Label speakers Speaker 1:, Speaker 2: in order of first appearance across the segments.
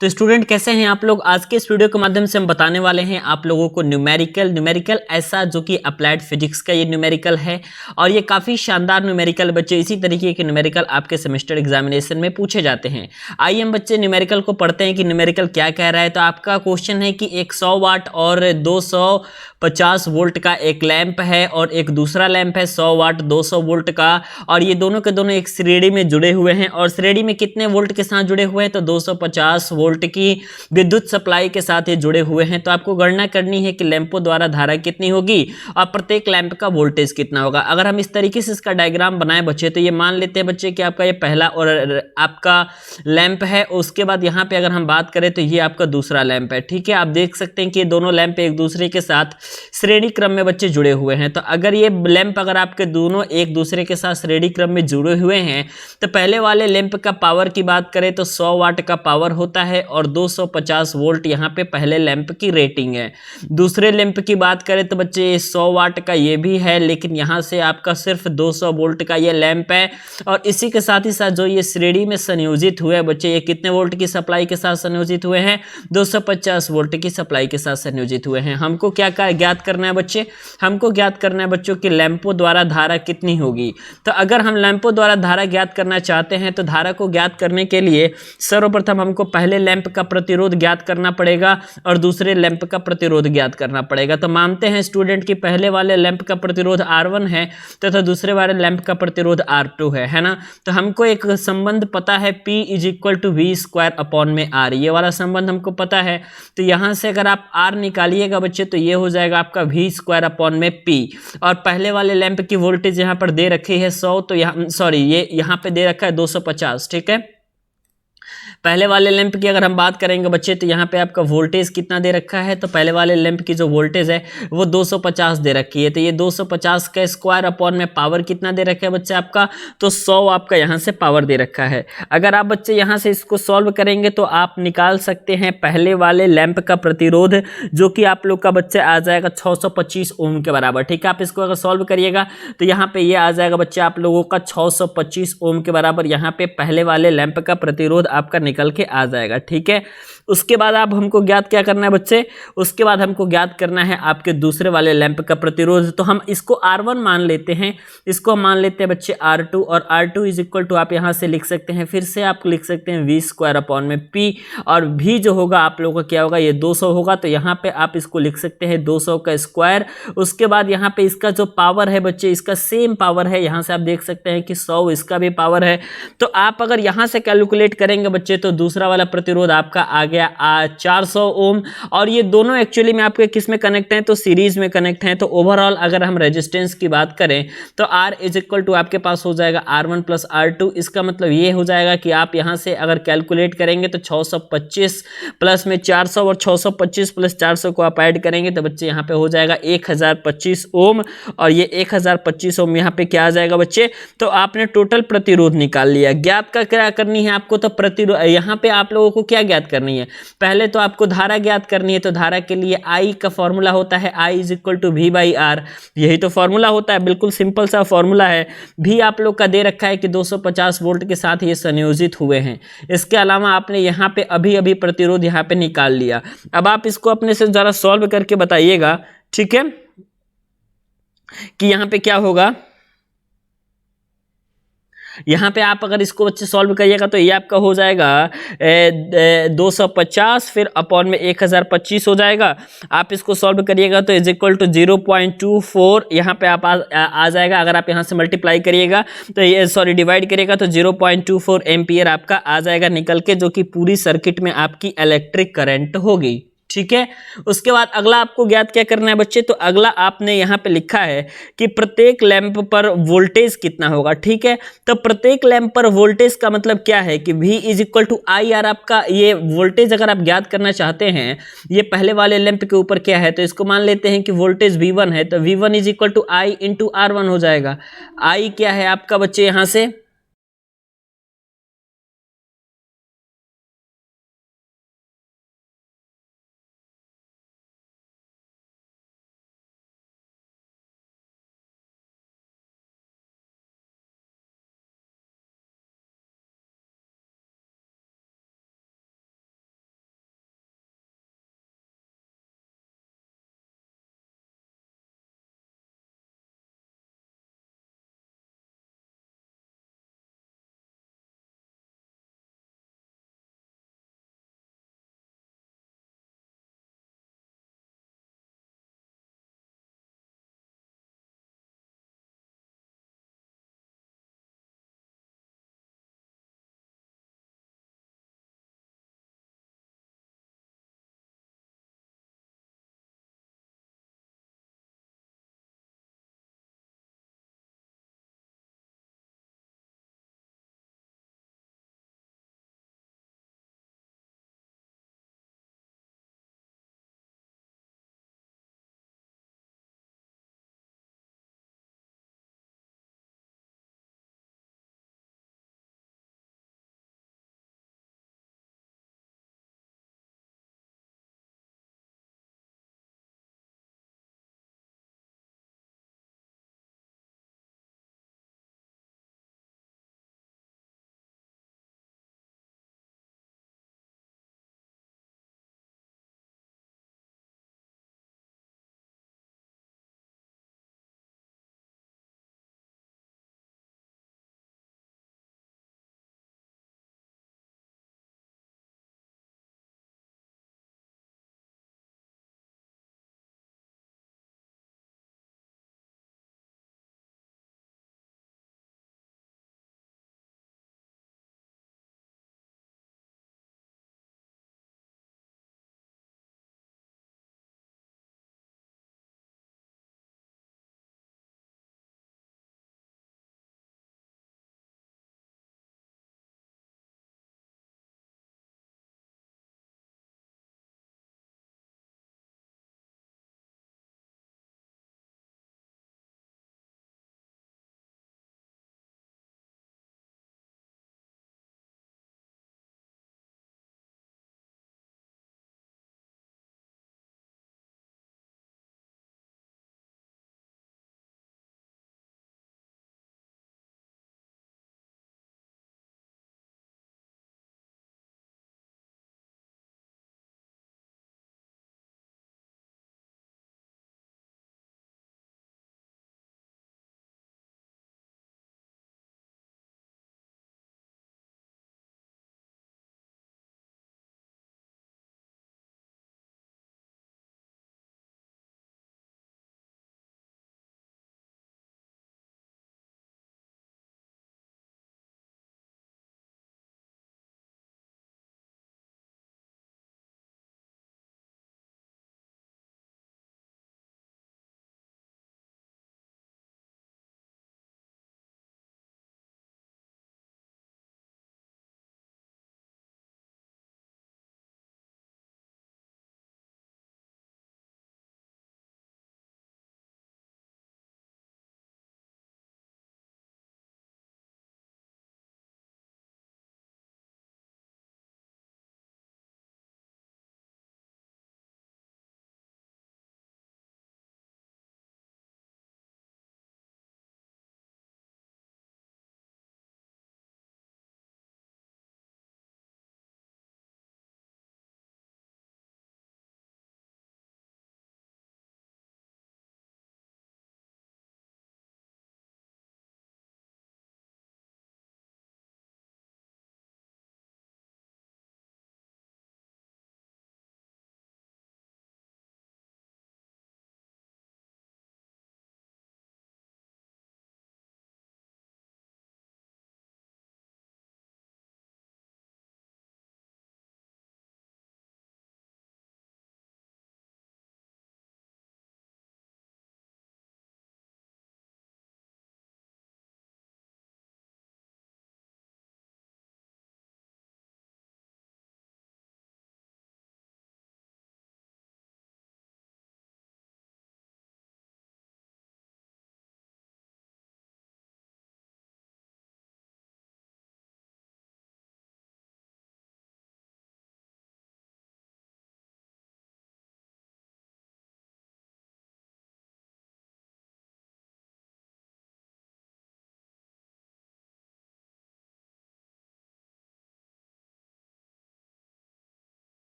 Speaker 1: तो स्टूडेंट कैसे हैं आप लोग। आज के इस वीडियो के माध्यम से हम बताने वाले हैं आप लोगों को न्यूमेरिकल ऐसा जो कि अप्लाइड फिजिक्स का ये न्यूमेरिकल है और ये काफ़ी शानदार न्यूमेरिकल बच्चे इसी तरीके के न्यूमेरिकल आपके सेमेस्टर एग्जामिनेशन में पूछे जाते हैं। आइए हम बच्चे न्यूमेरिकल को पढ़ते हैं कि न्यूमेरिकल क्या कह रहा है। तो आपका क्वेश्चन है कि एक 100 वाट और 250 वोल्ट का एक लैंप है और एक दूसरा लैंप है 100 वाट 200 वोल्ट का, और ये दोनों के दोनों एक श्रेणी में जुड़े हुए हैं और श्रेणी में कितने वोल्ट के साथ जुड़े हुए हैं, तो 250 वोल्ट की विद्युत सप्लाई के साथ ये जुड़े हुए हैं। तो आपको गणना करनी है कि लैंपों द्वारा धारा कितनी होगी और प्रत्येक लैंप का वोल्टेज कितना होगा। अगर हम इस तरीके से इसका डायग्राम बनाए बच्चे, तो ये मान लेते हैं बच्चे कि आपका ये पहला और आपका लैंप है, उसके बाद यहाँ पे अगर हम बात करें तो ये आपका दूसरा लैंप है। ठीक है, आप देख सकते हैं कि ये दोनों लैंप एक दूसरे के साथ श्रेणी क्रम में बच्चे जुड़े हुए हैं। तो अगर ये लैंप अगर आपके दोनों एक दूसरे के साथ श्रेणी क्रम में जुड़े हुए हैं, तो पहले वाले लैंप का पावर की बात करें तो 100 वाट का पावर होता है और 250 वोल्ट यहाँ पे पहले लैंप की रेटिंग है। दूसरे लैंप की बात करें तो बच्चे 100 वाट का ये भी है, लेकिन यहाँ से आपका सिर्फ 200 वोल्ट का ये लैंप है और इसी के साथ ही साथ जो ये श्रेणी में संयोजित हुए बच्चे, ये कितने वोल्ट की सप्लाई के साथ संयोजित हुए हैं, 250 वोल्ट की सप्लाई के साथ संयोजित हुए हैं। हमको क्या ज्ञात करना है बच्चे, हमको ज्ञात करना है बच्चों कि लैंपों द्वारा धारा कितनी होगी। तो अगर हम लैंपों द्वारा धारा ज्ञात करना चाहते हैं तो धारा को ज्ञात करने के लिए सर्वप्रथम हमको पहले लैंप का प्रतिरोध ज्ञात करना पड़ेगा और दूसरे लैंप का प्रतिरोध ज्ञात करना पड़ेगा। तो मानते हैं स्टूडेंट कि पहले वाले लैंप का प्रतिरोध R1 है तथा दूसरे वाले लैंप का प्रतिरोध R2 है ना। तो हमको एक संबंध पता है P = V²/R, ये वाला संबंध हमको पता है। तो यहाँ से अगर आप R निकालिएगा बच्चे तो ये हो जाएगा आपका V²/P, और पहले वाले लैंप की वोल्टेज यहाँ पर दे रखी है 100, तो यहाँ ये यहाँ पे दे रखा है 250। ठीक है, पहले वाले लैंप की अगर हम बात करेंगे बच्चे तो यहाँ पे आपका वोल्टेज कितना दे रखा है, तो पहले वाले लैंप की जो वोल्टेज है वो 250 दे रखी है। तो ये 250 का स्क्वायर अपॉन में पावर कितना दे रखा है बच्चे आपका, तो 100 आपका यहाँ से पावर दे रखा है। अगर आप बच्चे यहाँ से इसको सॉल्व करेंगे तो आप निकाल सकते हैं पहले वाले लैंप का प्रतिरोध, जो कि आप लोग का बच्चे आ जाएगा 625 ओम के बराबर। ठीक है, आप इसको अगर सॉल्व करिएगा तो यहाँ पे ये आ जाएगा बच्चे आप लोगों का 625 ओम के बराबर यहाँ पे पहले वाले लैंप का प्रतिरोध आपका निकल के आ जाएगा। ठीक है, उसके बाद आप हमको ज्ञात क्या करना है बच्चे, उसके बाद हमको ज्ञात करना है आपके दूसरे वाले लैंप का प्रतिरोध। तो हम इसको R1 मान लेते हैं, इसको मान लेते हैं बच्चे R2, और R2 = आप यहां से लिख सकते हैं, फिर से आप लिख सकते हैं V²/P, और V जो होगा आप लोगों का क्या होगा, ये 200 होगा। तो यहाँ पे आप इसको लिख सकते हैं 200 का स्क्वायर। उसके बाद यहाँ पे इसका जो पावर है बच्चे, इसका सेम पावर है, यहाँ से आप देख सकते हैं कि 100 इसका भी पावर है। तो आप अगर यहाँ से कैलकुलेट करेंगे बच्चे तो दूसरा वाला प्रतिरोध आपका आ गया 400 ओम, और ये दोनों एक्चुअली में आपके किस में कनेक्ट हैं, तो सीरीज में कनेक्ट हैं। तो ओवरऑल अगर हम रेजिस्टेंस की बात करें तो R = आपके पास हो जाएगा R1 + R2। इसका मतलब ये हो जाएगा कि आप यहाँ से अगर कैलकुलेट करेंगे तो 625 प्लस में 400 और 625 + 400 को आप ऐड करेंगे तो बच्चे यहाँ पे हो जाएगा 1025 ओम, और ये 1025 ओम यहाँ पे क्या आ जाएगा बच्चे, तो आपने टोटल प्रतिरोध निकाल लिया। ज्ञात का क्या करनी है आपको, तो प्रतिरोध यहाँ पे आप लोगों को क्या ज्ञात करनी है, पहले तो आपको धारा ज्ञात करनी है। तो धारा के लिए I का फॉर्मूला होता है I = V/R, यही तो फॉर्मूला होता है, बिल्कुल सिंपल सा फॉर्मूला है। भी आप लोग का दे रखा है कि 250 वोल्ट के साथ ये संयोजित हुए हैं। इसके अलावा आपने यहाँ पे अभी प्रतिरोध यहाँ पे निकाल लिया। अब आप इसको अपने से जरा सॉल्व करके बताइएगा, ठीक है, कि यहाँ पे क्या होगा। यहाँ पे आप अगर इसको बच्चे सॉल्व करिएगा तो ये आपका हो जाएगा 250 फिर अपॉन में 1025 हो जाएगा। आप इसको सॉल्व करिएगा तो = 0.24 यहाँ पे आप आ जाएगा। अगर आप यहाँ से मल्टीप्लाई करिएगा तो ये डिवाइड करिएगा तो 0.24 एम्पियर आपका आ जाएगा निकल के, जो कि पूरी सर्किट में आपकी इलेक्ट्रिक करंट होगी। ठीक है, उसके बाद अगला आपको ज्ञात क्या करना है बच्चे, तो अगला आपने यहाँ पे लिखा है कि प्रत्येक लैंप पर वोल्टेज कितना होगा। ठीक है, तो प्रत्येक लैंप पर वोल्टेज का मतलब क्या है कि V = IR, आपका ये वोल्टेज अगर आप ज्ञात करना चाहते हैं, ये पहले वाले लैंप के ऊपर क्या है, तो इसको मान लेते हैं कि वोल्टेज V1 है, तो V1 = I × R1 हो जाएगा। I क्या है आपका बच्चे यहाँ से,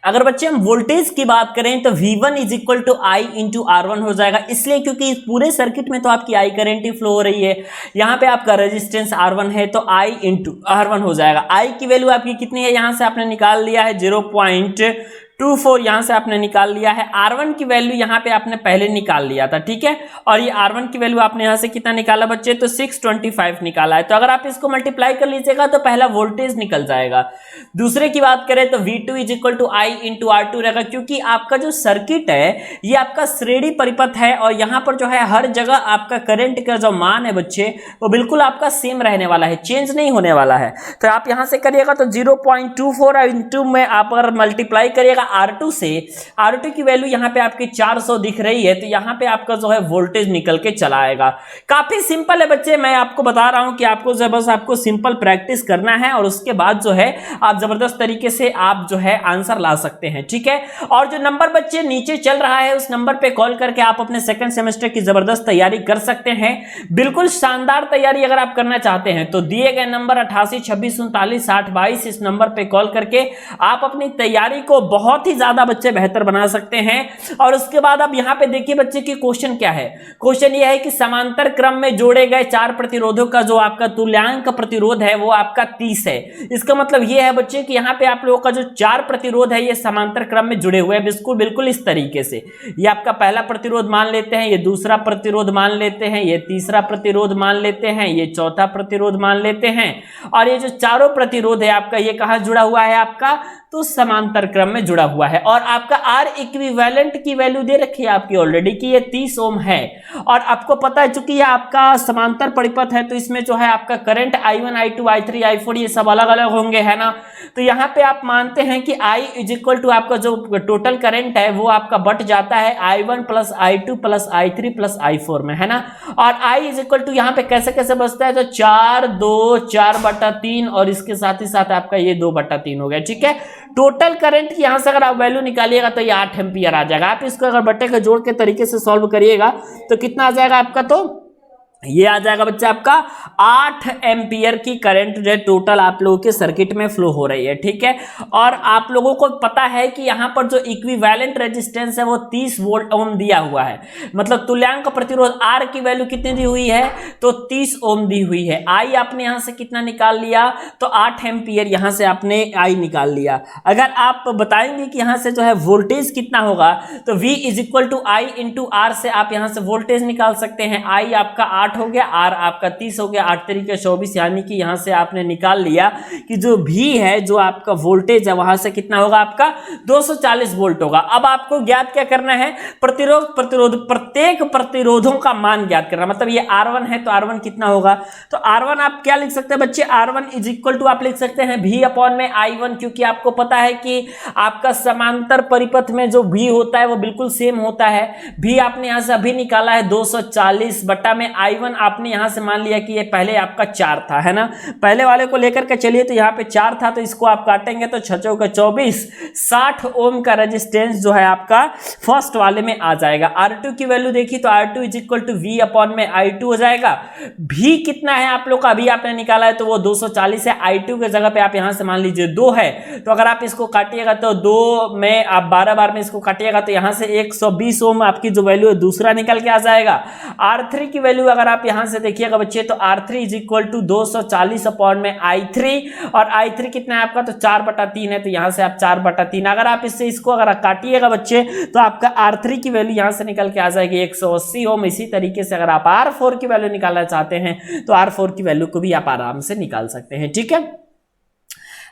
Speaker 1: अगर बच्चे हम वोल्टेज की बात करें तो V1 is equal to I into R1 हो जाएगा, इसलिए क्योंकि इस पूरे सर्किट में तो आपकी I करंट ही फ्लो हो रही है। यहाँ पे आपका रेजिस्टेंस R1 है तो I इंटू R1 हो जाएगा। I की वैल्यू आपकी कितनी है, यहाँ से आपने निकाल लिया है 0.24, यहाँ से आपने निकाल लिया है। R1 की वैल्यू यहाँ पे आपने पहले निकाल लिया था, ठीक है, और ये R1 की वैल्यू आपने यहाँ से कितना निकाला बच्चे, तो 625 निकाला है। तो अगर आप इसको मल्टीप्लाई कर लीजिएगा तो पहला वोल्टेज निकल जाएगा। दूसरे की बात करें तो V2 is equal to I into R2 रहेगा, क्योंकि आपका जो सर्किट है ये आपका श्रेणी परिपथ है और यहाँ पर जो है हर जगह आपका करंट का जो मान है बच्चे वो बिल्कुल आपका सेम रहने वाला है, चेंज नहीं होने वाला है। तो आप यहाँ से करिएगा तो 0.24 इंटू में आप अगर मल्टीप्लाई करिएगा R2 से, R2 की वैल्यू यहाँ पे आपकी 400 दिख रही है, तो यहाँ पे आपका जो है वोल्टेज निकल के चला आएगा। काफी सिंपल है बच्चे, मैं आपको बता रहा हूँ कि आपको जो बस आपको सिंपल प्रैक्टिस करना है और उसके बाद जो है आप जबरदस्त तरीके से आप जो है आंसर ला सकते हैं, ठीक है। और जो नंबर बच्चे नीचे चल रहा है उस नंबर पे कॉल करके आप अपने सेकंड सेमेस्टर की जबरदस्त तैयारी कर सकते हैं। बिल्कुल शानदार तैयारी अगर आप करना चाहते हैं तो दिए गए नंबर 88 26 39 60 22 इस नंबर पे कॉल करके आप अपनी तैयारी को बहुत ही ज्यादा बच्चे बेहतर बना सकते हैं। और उसके बाद अब यहाँ पे देखिए बच्चे की क्वेश्चन क्या है, क्वेश्चन यह है कि समांतर क्रम में जोड़े गए 4 प्रतिरोधों का जो आपका तुल्यांक प्रतिरोध है वो आपका 30 है। इसका मतलब यह है बच्चे कि यहाँ पे आप लोगों का जो 4 प्रतिरोध है ये समांतर क्रम में जुड़े हुए हैं, बिल्कुल इस तरीके से। ये आपका पहला प्रतिरोध मान लेते हैं, ये दूसरा प्रतिरोध मान लेते हैं, ये तीसरा प्रतिरोध मान लेते हैं, ये चौथा प्रतिरोध मान लेते हैं, और ये जो चारों प्रतिरोध है आपका ये कहाँ जुड़ा हुआ है, आपका तो समांतर क्रम में जुड़ा हुआ है। और आपका R इक्विवेलेंट की वैल्यू दे रखी है आपकी ऑलरेडी कि ये 30 ओम है, और आपको पता है चूंकि ये आपका समांतर परिपथ है तो इसमें जो है आपका current I1 I2 I3 I4 ये सब अलग अलग होंगे, है ना। तो यहाँ पे आप मानते हैं कि I इज इक्वल टू आपका जो टोटल करंट है वो आपका बट जाता है I1 plus I2 plus I3 plus I4 में, है ना। और I इज इक्वल टू यहाँ पे कैसे कैसे बचता है, तो 4/3 और इसके साथ ही साथ आपका ये 2/3 हो गया, ठीक है। टोटल करंट की यहां से अगर आप वैल्यू निकालिएगा तो ये 8 एम्पियर आ जाएगा। आप इसको अगर बट्टे के जोड़ के तरीके से सॉल्व करिएगा तो कितना आ जाएगा आपका, तो ये आ जाएगा बच्चा आपका 8 एम्पियर की करंट जो टोटल आप लोगों के सर्किट में फ्लो हो रही है, ठीक है। और आप लोगों को पता है कि यहाँ पर जो इक्विवेलेंट रेजिस्टेंस है वो 30 वोल्ट ओम दिया हुआ है, मतलब तुल्यांक प्रतिरोध R की वैल्यू कितनी दी हुई है, तो 30 ओम दी हुई है। I आपने यहाँ से कितना निकाल लिया, तो 8 एम्पियर यहाँ से आपने I निकाल लिया। अगर आप बताएंगे कि यहाँ से जो है वोल्टेज कितना होगा तो V is equal to I into R से आप यहाँ से वोल्टेज निकाल सकते हैं। I आपका 8 हो गया, R आपका 30 हो गया, 8 तरीके 24, यानी कि यहां से आपने निकाल लिया कि जो V है जो आपका वोल्टेज है वहां से कितना होगा आपका 240 वोल्ट होगा। अब आपको ज्ञात क्या करना है, प्रतिरोध प्रत्येक प्रतिरोधों का मान ज्ञात करना, मतलब ये R1 है तो R1 कितना होगा, तो R1 आप क्या लिख सकते हैं बच्चे, R1 इज इक्वल टू आप लिख सकते हैं V अपॉन में I1, क्योंकि आपको पता है कि आपका समांतर परिपथ में जो V होता है वो बिल्कुल सेम होता है। V आपने यहां से अभी निकाला है 240 बटा में I1 आपने यहां से मान लिया कि ये पहले आपका 4 था, है ना। पहले वाले को लेकर के चलिए, तो यहाँ पे 4 था तो इसको आप काटेंगे तो 6 चौका 24, 60 ओम का रेजिस्टेंस जो है आपका फर्स्ट वाले में आ जाएगा। R2 की वैल्यू देखी तो R2 is equal to V upon में I2 हो जाएगा। V कितना है आप लोग का, अभी आपने निकाला है तो वो 240 है। I2 के जगह पे आप यहां से मान लीजिए 2 है, तो अगर आप इसको काटिएगा तो 2 में आप 12 बार में इसको काटिएगा तो यहां से 120 ओम आपकी जो वैल्यू है दूसरा निकल के आ जाएगा। R3 की वैल्यू अगर आप यहां से देखिएगा बच्चे तो R3 is equal to 240 upon में I3, और I3 कितना है आपका, तो 4/3 है, तो यहां से आप 4/3 अगर आप इससे इसको अगर काटिएगा बच्चे तो आपका R3 की वैल्यू यहां से निकल के आ जाएगी 180 ओम। इसी तरीके से अगर आप R4 की वैल्यू निकालना चाहते हैं तो R4 की वैल्यू को भी आप आराम से निकाल सकते हैं, ठीक है।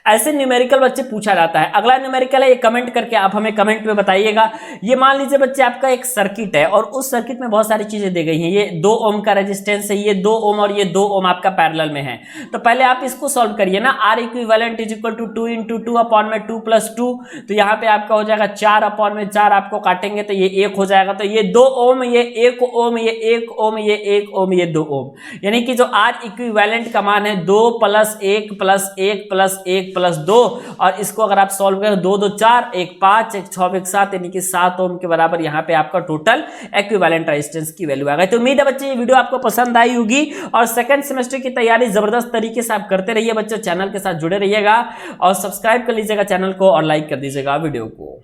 Speaker 1: ऐसे न्यूमेरिकल बच्चे पूछा जाता है। अगला न्यूमेरिकल है, ये कमेंट करके आप हमें कमेंट में बताइएगा। ये मान लीजिए बच्चे आपका एक सर्किट है और उस सर्किट में बहुत सारी चीजें दी गई हैं। ये 2 ओम का रेजिस्टेंस है, ये 2 ओम और ये 2 ओम आपका पैरेलल में है। तो पहले आप इसको सॉल्व करिए ना। R equivalent is equal to 2 into 2 upon में 2 प्लस 2, तो यहाँ पे आपका हो जाएगा 4 अपॉन में 4, आपको काटेंगे तो ये 1 हो जाएगा। तो ये 2 ओम, ये 1 ओम, ये 1 ओम, ये 1 ओम, ये 2 ओम, यानी कि जो R इक्विवेलेंट का मान है 2 + 1 + 1 + 1 प्लस 2 और इसको अगर आप सॉल्व करें 2 2 4 1 5 1 6 1 7 यानी कि 7 ओम के बराबर यहाँ पे आपका टोटल एक्विवेलेंट रेजिस्टेंस की वैल्यू आ गई। तो उम्मीद है बच्चे ये वीडियो आपको पसंद आई होगी और सेकंड सेमेस्टर की तैयारी जबरदस्त तरीके से आप करते रहिए बच्चों, चैनल के साथ जुड़े रहिएगा और सब्सक्राइब कर लीजिएगा चैनल को और लाइक कर दीजिएगा वीडियो को।